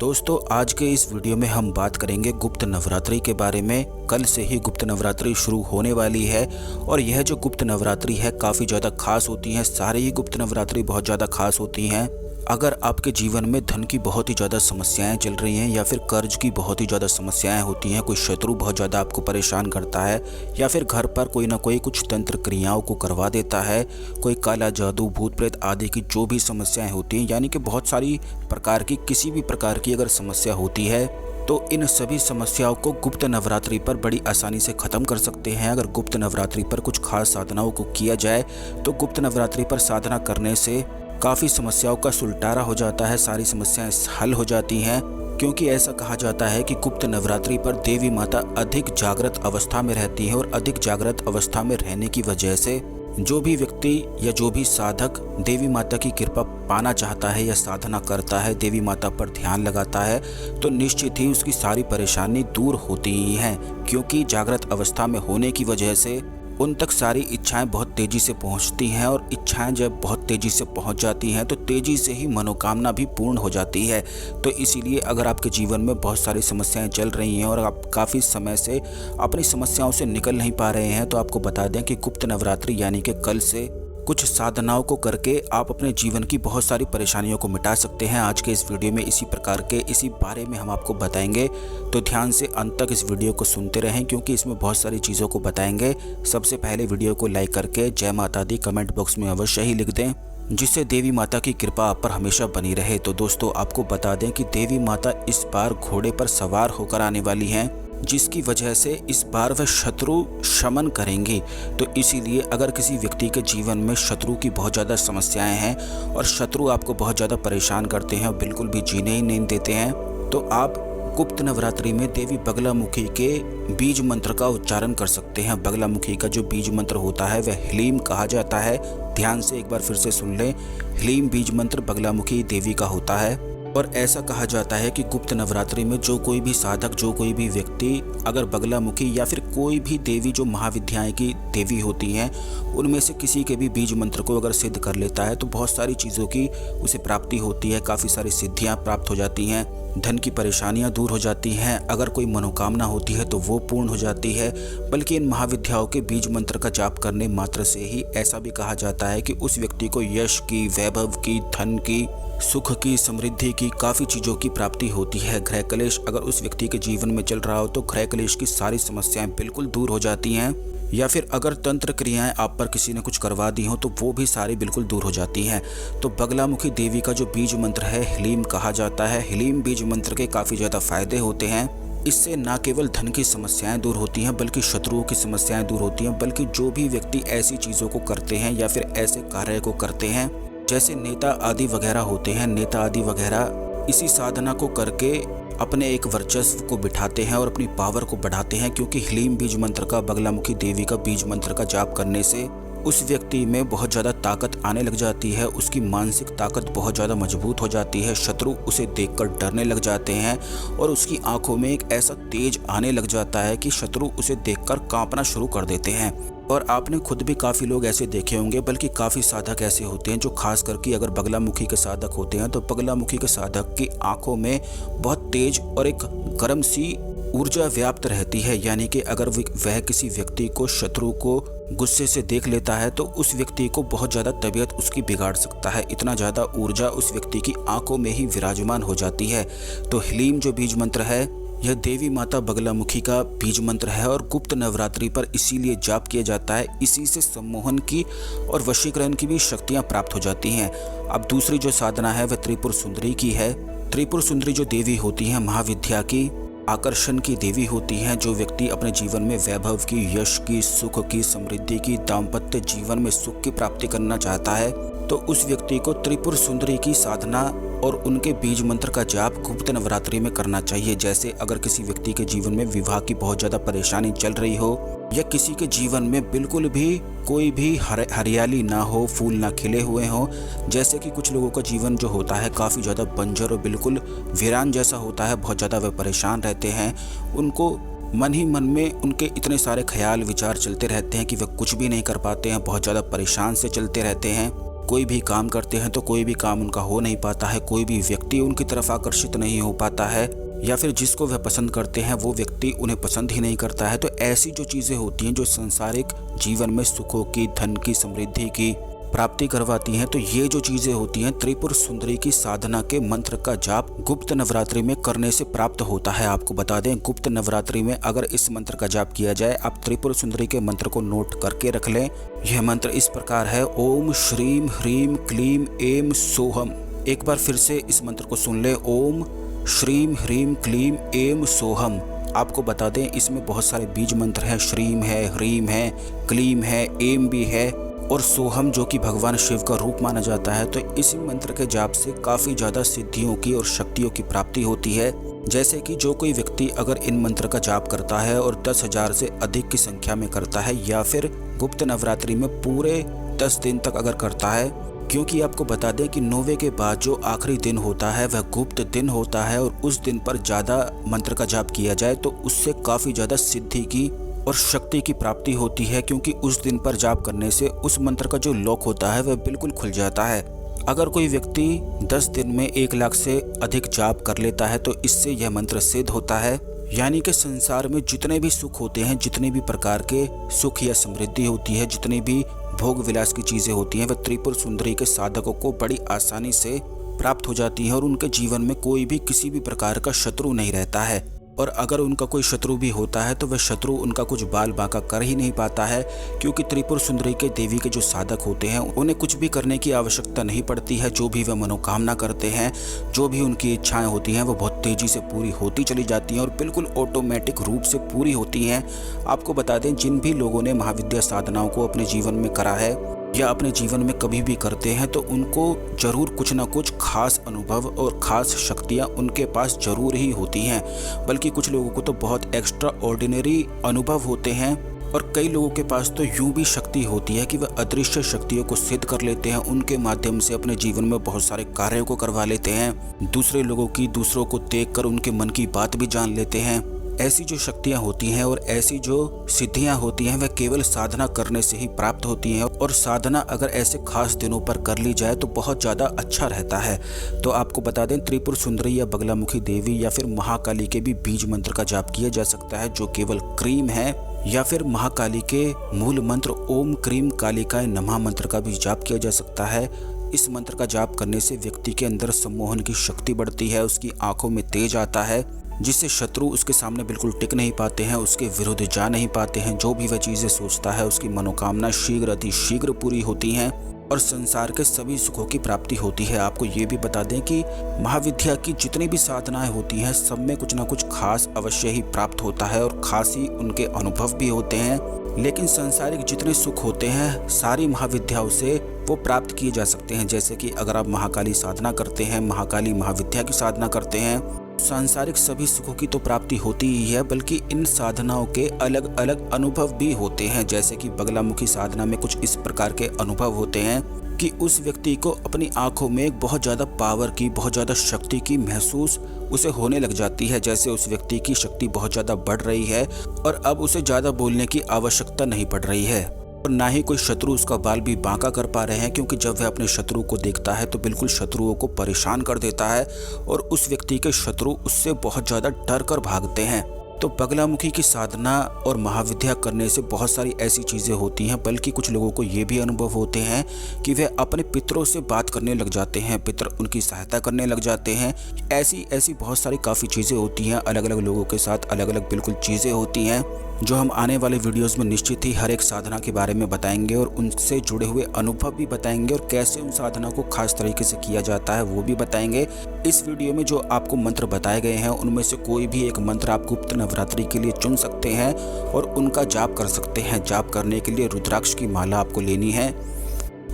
दोस्तों आज के इस वीडियो में हम बात करेंगे गुप्त नवरात्रि के बारे में। कल से ही गुप्त नवरात्रि शुरू होने वाली है और यह जो गुप्त नवरात्रि है काफ़ी ज़्यादा खास होती हैं। सारी ही गुप्त नवरात्रि बहुत ज़्यादा खास होती हैं। अगर आपके जीवन में धन की बहुत ही ज़्यादा समस्याएं चल रही हैं या फिर कर्ज की बहुत ही ज़्यादा समस्याएं होती हैं, कोई शत्रु बहुत ज़्यादा आपको परेशान करता है या फिर घर पर कोई ना कोई कुछ तंत्र क्रियाओं को करवा देता है, कोई काला जादू भूत प्रेत आदि की जो भी समस्याएं होती हैं, यानी कि बहुत सारी प्रकार की किसी भी प्रकार की अगर समस्या होती है तो इन सभी समस्याओं को गुप्त नवरात्रि पर बड़ी आसानी से ख़त्म कर सकते हैं। अगर गुप्त नवरात्रि पर कुछ खास साधनाओं को किया जाए तो गुप्त नवरात्रि पर साधना करने से काफ़ी समस्याओं का सुलटारा हो जाता है, सारी समस्याएं हल हो जाती हैं। क्योंकि ऐसा कहा जाता है कि गुप्त नवरात्रि पर देवी माता अधिक जागृत अवस्था में रहती है और अधिक जागृत अवस्था में रहने की वजह से जो भी व्यक्ति या जो भी साधक देवी माता की कृपा पाना चाहता है या साधना करता है, देवी माता पर ध्यान लगाता है, तो निश्चित ही उसकी सारी परेशानी दूर होती ही हैं। क्योंकि जागृत अवस्था में होने की वजह से उन तक सारी इच्छाएं बहुत तेज़ी से पहुंचती हैं और इच्छाएं जब बहुत तेज़ी से पहुंच जाती हैं तो तेज़ी से ही मनोकामना भी पूर्ण हो जाती है। तो इसीलिए अगर आपके जीवन में बहुत सारी समस्याएं चल रही हैं और आप काफ़ी समय से अपनी समस्याओं से निकल नहीं पा रहे हैं, तो आपको बता दें कि गुप्त नवरात्रि यानी कि कल से कुछ साधनाओं को करके आप अपने जीवन की बहुत सारी परेशानियों को मिटा सकते हैं। आज के इस वीडियो में इसी बारे में हम आपको बताएंगे, तो ध्यान से अंत तक इस वीडियो को सुनते रहें क्योंकि इसमें बहुत सारी चीज़ों को बताएंगे। सबसे पहले वीडियो को लाइक करके जय माता दी कमेंट बॉक्स में अवश्य ही लिख दें, जिससे देवी माता की कृपा आप पर हमेशा बनी रहे। तो दोस्तों आपको बता दें कि देवी माता इस बार घोड़े पर सवार होकर आने वाली हैं, जिसकी वजह से इस बार वह शत्रु शमन करेंगी। तो इसीलिए अगर किसी व्यक्ति के जीवन में शत्रु की बहुत ज़्यादा समस्याएं हैं और शत्रु आपको बहुत ज़्यादा परेशान करते हैं और बिल्कुल भी जीने ही नहीं देते हैं, तो आप गुप्त नवरात्रि में देवी बगलामुखी के बीज मंत्र का उच्चारण कर सकते हैं। बगलामुखी का जो बीज मंत्र होता है वह ह्लीम कहा जाता है। ध्यान से एक बार फिर से सुन लें, ह्लीम बीज मंत्र बगलामुखी देवी का होता है। और ऐसा कहा जाता है कि गुप्त नवरात्रि में जो कोई भी साधक, जो कोई भी व्यक्ति अगर बगलामुखी या फिर कोई भी देवी जो महाविद्याएं की देवी होती हैं उनमें से किसी के भी बीज मंत्र को अगर सिद्ध कर लेता है तो बहुत सारी चीज़ों की उसे प्राप्ति होती है, काफ़ी सारी सिद्धियां प्राप्त हो जाती हैं, धन की परेशानियां दूर हो जाती हैं, अगर कोई मनोकामना होती है तो वो पूर्ण हो जाती है। बल्कि इन महाविद्याओं के बीज मंत्र का जाप करने मात्र से ही ऐसा भी कहा जाता है कि उस व्यक्ति को यश की, वैभव की, धन की, सुख की, समृद्धि की, काफ़ी चीज़ों की प्राप्ति होती है। गृह कलेश अगर उस व्यक्ति के जीवन में चल रहा हो तो गृह कलेश की सारी समस्याएं बिल्कुल दूर हो जाती हैं। या फिर अगर तंत्र क्रियाएं आप पर किसी ने कुछ करवा दी हो तो वो भी सारी बिल्कुल दूर हो जाती हैं। तो बगलामुखी देवी का जो बीज मंत्र है ह्लीम कहा जाता है। ह्लीम बीज मंत्र के काफ़ी ज़्यादा फायदे होते हैं। इससे न केवल धन की समस्याएं दूर होती हैं बल्कि शत्रुओं की समस्याएं दूर होती हैं। बल्कि जो भी व्यक्ति ऐसी चीज़ों को करते हैं या फिर ऐसे कार्य को करते हैं, जैसे नेता आदि वगैरह होते हैं, नेता आदि वगैरह इसी साधना को करके अपने एक वर्चस्व को बिठाते हैं और अपनी पावर को बढ़ाते हैं। क्योंकि ह्लीम बीज मंत्र का, बगलामुखी देवी का बीज मंत्र का जाप करने से उस व्यक्ति में बहुत ज़्यादा ताकत आने लग जाती है, उसकी मानसिक ताकत बहुत ज़्यादा मजबूत हो जाती है, शत्रु उसे देखकर डरने लग जाते हैं और उसकी आंखों में एक ऐसा तेज आने लग जाता है कि शत्रु उसे देखकर कांपना शुरू कर देते हैं। और आपने खुद भी काफ़ी लोग ऐसे देखे होंगे, बल्कि काफ़ी साधक ऐसे होते हैं जो खास करके अगर बगलामुखी के साधक होते हैं तो बगलामुखी के साधक की आंखों में बहुत तेज और एक गर्म सी ऊर्जा व्याप्त रहती है। यानी कि अगर वह किसी व्यक्ति को, शत्रु को गुस्से से देख लेता है तो उस व्यक्ति को बहुत ज़्यादा तबीयत उसकी बिगाड़ सकता है। इतना ज़्यादा ऊर्जा उस व्यक्ति की आंखों में ही विराजमान हो जाती है। तो ह्लीम जो बीज मंत्र है यह देवी माता बगलामुखी का बीज मंत्र है और गुप्त नवरात्रि पर इसीलिए जाप किया जाता है। इसी से सम्मोहन की और वशीकरण की भी शक्तियाँ प्राप्त हो जाती हैं। अब दूसरी जो साधना है वह त्रिपुर सुंदरी की है। त्रिपुर सुंदरी जो देवी होती हैं महाविद्या की, आकर्षण की देवी होती हैं। जो व्यक्ति अपने जीवन में वैभव की, यश की, सुख की, समृद्धि की, दाम्पत्य जीवन में सुख की प्राप्ति करना चाहता है तो उस व्यक्ति को त्रिपुर सुंदरी की साधना और उनके बीज मंत्र का जाप गुप्त नवरात्रि में करना चाहिए। जैसे अगर किसी व्यक्ति के जीवन में विवाह की बहुत ज़्यादा परेशानी चल रही हो या किसी के जीवन में बिल्कुल भी कोई भी हरियाली ना हो, फूल ना खिले हुए हों, जैसे कि कुछ लोगों का जीवन जो होता है काफ़ी ज़्यादा बंजर और बिल्कुल वीरान जैसा होता है, बहुत ज़्यादा वे परेशान रहते हैं, उनको मन ही मन में उनके इतने सारे ख्याल विचार चलते रहते हैं कि वे कुछ भी नहीं कर पाते हैं, बहुत ज़्यादा परेशान से चलते रहते हैं। कोई भी काम करते हैं तो कोई भी काम उनका हो नहीं पाता है, कोई भी व्यक्ति उनकी तरफ आकर्षित नहीं हो पाता है, या फिर जिसको वह पसंद करते हैं वो व्यक्ति उन्हें पसंद ही नहीं करता है। तो ऐसी जो चीज़ें होती हैं जो सांसारिक जीवन में सुखों की, धन की, समृद्धि की प्राप्ति करवाती हैं, तो ये जो चीज़ें होती हैं त्रिपुर सुंदरी की साधना के मंत्र का जाप गुप्त नवरात्रि में करने से प्राप्त होता है। आपको बता दें, गुप्त नवरात्रि में अगर इस मंत्र का जाप किया जाए, आप त्रिपुर सुंदरी के मंत्र को नोट करके रख लें। यह मंत्र इस प्रकार है, ओम श्रीम ह्रीम क्लीम एम सोहम। एक बार फिर से इस मंत्र को सुन ले, ओम श्रीम ह्रीम क्लीम एम सोहम। आपको बता दें, इसमें बहुत सारे बीज मंत्र हैं, श्रीम है, ह्रीम है, क्लीम है, एम भी है और सोहम जो कि भगवान शिव का रूप माना जाता है। तो इसी मंत्र के जाप से काफ़ी ज़्यादा सिद्धियों की और शक्तियों की प्राप्ति होती है। जैसे कि जो कोई व्यक्ति अगर इन मंत्र का जाप करता है और 10,000 से अधिक की संख्या में करता है, या फिर गुप्त नवरात्रि में पूरे 10 दिन तक अगर करता है, क्योंकि आपको बता दें कि 9वें के बाद जो आखिरी दिन होता है वह गुप्त दिन होता है, और उस दिन पर ज़्यादा मंत्र का जाप किया जाए तो उससे काफ़ी ज़्यादा सिद्धि की और शक्ति की प्राप्ति होती है, क्योंकि उस दिन पर जाप करने से उस मंत्र का जो लॉक होता है वह बिल्कुल खुल जाता है। अगर कोई व्यक्ति 10 दिन में 1 लाख से अधिक जाप कर लेता है तो इससे यह मंत्र सिद्ध होता है। यानी कि संसार में जितने भी सुख होते हैं, जितने भी प्रकार के सुख या समृद्धि होती है, जितनी भी भोग विलास की चीज़ें होती हैं, वह त्रिपुर सुंदरी के साधकों को बड़ी आसानी से प्राप्त हो जाती हैं और उनके जीवन में कोई भी किसी भी प्रकार का शत्रु नहीं रहता है। और अगर उनका कोई शत्रु भी होता है तो वह शत्रु उनका कुछ बाल बांका कर ही नहीं पाता है, क्योंकि त्रिपुर सुंदरी के देवी के जो साधक होते हैं उन्हें कुछ भी करने की आवश्यकता नहीं पड़ती है। जो भी वह मनोकामना करते हैं, जो भी उनकी इच्छाएं होती हैं, वो बहुत तेजी से पूरी होती चली जाती हैं और बिल्कुल ऑटोमेटिक रूप से पूरी होती हैं। आपको बता दें, जिन भी लोगों ने महाविद्या साधनाओं को अपने जीवन में करा है या अपने जीवन में कभी भी करते हैं, तो उनको जरूर कुछ ना कुछ खास अनुभव और खास शक्तियां उनके पास जरूर ही होती हैं। बल्कि कुछ लोगों को तो बहुत एक्स्ट्रा ऑर्डिनरी अनुभव होते हैं, और कई लोगों के पास तो यूं भी शक्ति होती है कि वह अदृश्य शक्तियों को सिद्ध कर लेते हैं। उनके माध्यम से अपने जीवन में बहुत सारे कार्यों को करवा लेते हैं, दूसरे लोगों की, दूसरों को देखकर उनके मन की बात भी जान लेते हैं। ऐसी जो शक्तियां होती हैं और ऐसी जो सिद्धियां होती हैं वह केवल साधना करने से ही प्राप्त होती हैं, और साधना अगर ऐसे खास दिनों पर कर ली जाए तो बहुत ज़्यादा अच्छा रहता है। तो आपको बता दें, त्रिपुर सुंदरी या बगलामुखी देवी या फिर महाकाली के भी बीज मंत्र का जाप किया जा सकता है, जो केवल क्रीम है, या फिर महाकाली के मूल मंत्र ओम क्रीम कालिकाय नमः मंत्र का भी जाप किया जा सकता है। इस मंत्र का जाप करने से व्यक्ति के अंदर सम्मोहन की शक्ति बढ़ती है, उसकी आंखों में तेज आता है, जिससे शत्रु उसके सामने बिल्कुल टिक नहीं पाते हैं, उसके विरुद्ध जा नहीं पाते हैं। जो भी वह चीज़ें सोचता है उसकी मनोकामना शीघ्र अति शीघ्र पूरी होती हैं और संसार के सभी सुखों की प्राप्ति होती है। आपको ये भी बता दें कि महाविद्या की जितनी भी साधनाएं होती हैं सब में कुछ ना कुछ खास अवश्य ही प्राप्त होता है और खास ही उनके अनुभव भी होते हैं। लेकिन सांसारिक जितने सुख होते हैं सारी महाविद्याओं से वो प्राप्त किए जा सकते हैं। जैसे कि अगर आप महाकाली साधना करते हैं, महाकाली महाविद्या की साधना करते हैं, सांसारिक सभी सुखों की तो प्राप्ति होती ही है, बल्कि इन साधनाओं के अलग अलग अनुभव भी होते हैं। जैसे कि बगलामुखी साधना में कुछ इस प्रकार के अनुभव होते हैं कि उस व्यक्ति को अपनी आंखों में एक बहुत ज़्यादा पावर की, बहुत ज़्यादा शक्ति की महसूस उसे होने लग जाती है। जैसे उस व्यक्ति की शक्ति बहुत ज़्यादा बढ़ रही है और अब उसे ज़्यादा बोलने की आवश्यकता नहीं पड़ रही है, और ना ही कोई शत्रु उसका बाल भी बांका कर पा रहे हैं, क्योंकि जब वह अपने शत्रु को देखता है तो बिल्कुल शत्रुओं को परेशान कर देता है और उस व्यक्ति के शत्रु उससे बहुत ज़्यादा डर कर भागते हैं। तो बगलामुखी की साधना और महाविद्या करने से बहुत सारी ऐसी चीज़ें होती हैं, बल्कि कुछ लोगों को ये भी अनुभव होते हैं कि वे अपने पितरों से बात करने लग जाते हैं, पितर उनकी सहायता करने लग जाते हैं। ऐसी बहुत सारी काफ़ी चीज़ें होती हैं, अलग अलग लोगों के साथ अलग अलग बिल्कुल चीज़ें होती हैं, जो हम आने वाले वीडियोस में निश्चित ही हर एक साधना के बारे में बताएंगे और उनसे जुड़े हुए अनुभव भी बताएंगे और कैसे उन साधना को खास तरीके से किया जाता है वो भी बताएंगे। इस वीडियो में जो आपको मंत्र बताए गए हैं उनमें से कोई भी एक मंत्र आप गुप्त नवरात्रि के लिए चुन सकते हैं और उनका जाप कर सकते हैं। जाप करने के लिए रुद्राक्ष की माला आपको लेनी है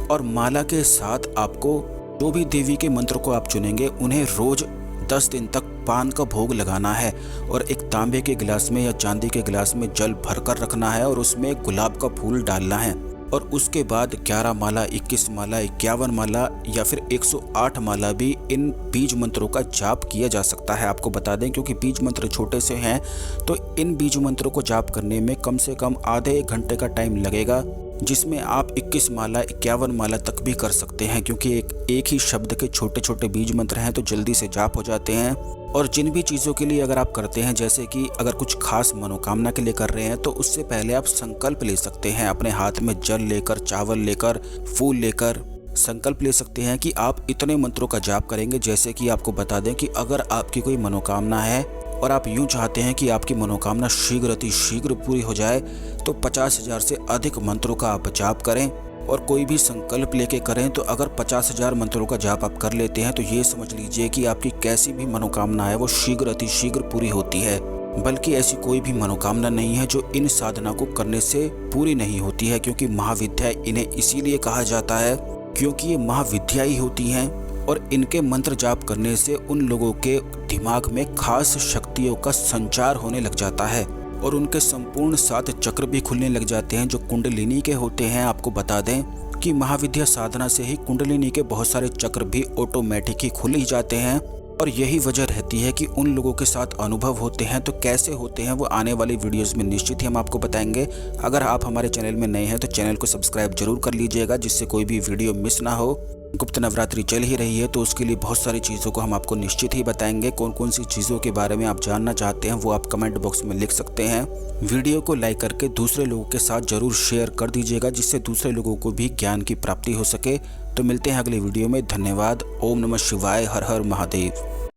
और माला के साथ आपको जो भी देवी के मंत्र को आप चुनेंगे उन्हें रोज 10 दिन तक पान का भोग लगाना है और एक तांबे के गिलास में या चांदी के गिलास में जल भरकर रखना है और उसमें गुलाब का फूल डालना है। और उसके बाद 11 माला, 21 माला, 51 माला या फिर 108 माला भी इन बीज मंत्रों का जाप किया जा सकता है। आपको बता दें, क्योंकि बीज मंत्र छोटे से हैं तो इन बीज मंत्रों को जाप करने में कम से कम आधे 1 घंटे का टाइम लगेगा। जिसमें आप 21 माला 51 माला तक भी कर सकते हैं, क्योंकि एक ही शब्द के छोटे छोटे बीज मंत्र हैं तो जल्दी से जाप हो जाते हैं। और जिन भी चीज़ों के लिए अगर आप करते हैं, जैसे कि अगर कुछ खास मनोकामना के लिए कर रहे हैं, तो उससे पहले आप संकल्प ले सकते हैं। अपने हाथ में जल लेकर, चावल लेकर, फूल लेकर संकल्प ले सकते हैं कि आप इतने मंत्रों का जाप करेंगे। जैसे कि आपको बता दें कि अगर आपकी कोई मनोकामना है और आप यूं चाहते हैं कि आपकी मनोकामना शीघ्र अति शीघ्र पूरी हो जाए, तो 50,000 से अधिक मंत्रों का आप जाप करें। और कोई भी संकल्प लेके करें तो अगर 50,000 मंत्रों का जाप आप कर लेते हैं तो ये समझ लीजिए कि आपकी कैसी भी मनोकामना है वो शीघ्र अति शीघ्र पूरी होती है। बल्कि ऐसी कोई भी मनोकामना नहीं है जो इन साधना को करने से पूरी नहीं होती है, क्योंकि महाविद्या इन्हें इसीलिए कहा जाता है क्योंकि ये महाविद्या ही होती हैं। और इनके मंत्र जाप करने से उन लोगों के दिमाग में खास शक्तियों का संचार होने लग जाता है और उनके संपूर्ण 7 चक्र भी खुलने लग जाते हैं जो कुंडलिनी के होते हैं। आपको बता दें कि महाविद्या साधना से ही कुंडलिनी के बहुत सारे चक्र भी ऑटोमेटिक ही खुल ही जाते हैं। और यही वजह रहती है कि उन लोगों के साथ अनुभव होते हैं। तो कैसे होते हैं वो आने वाली वीडियोस में निश्चित ही हम आपको बताएंगे। अगर आप हमारे चैनल में नए हैं तो चैनल को सब्सक्राइब जरूर कर लीजिएगा, जिससे कोई भी वीडियो मिस ना हो। गुप्त नवरात्रि चल ही रही है तो उसके लिए बहुत सारी चीज़ों को हम आपको निश्चित ही बताएंगे। कौन कौन सी चीज़ों के बारे में आप जानना चाहते हैं वो आप कमेंट बॉक्स में लिख सकते हैं। वीडियो को लाइक करके दूसरे लोगों के साथ जरूर शेयर कर दीजिएगा, जिससे दूसरे लोगों को भी ज्ञान की प्राप्ति हो सके। तो मिलते हैं अगले वीडियो में। धन्यवाद। ओम नमः शिवाय। हर हर महादेव।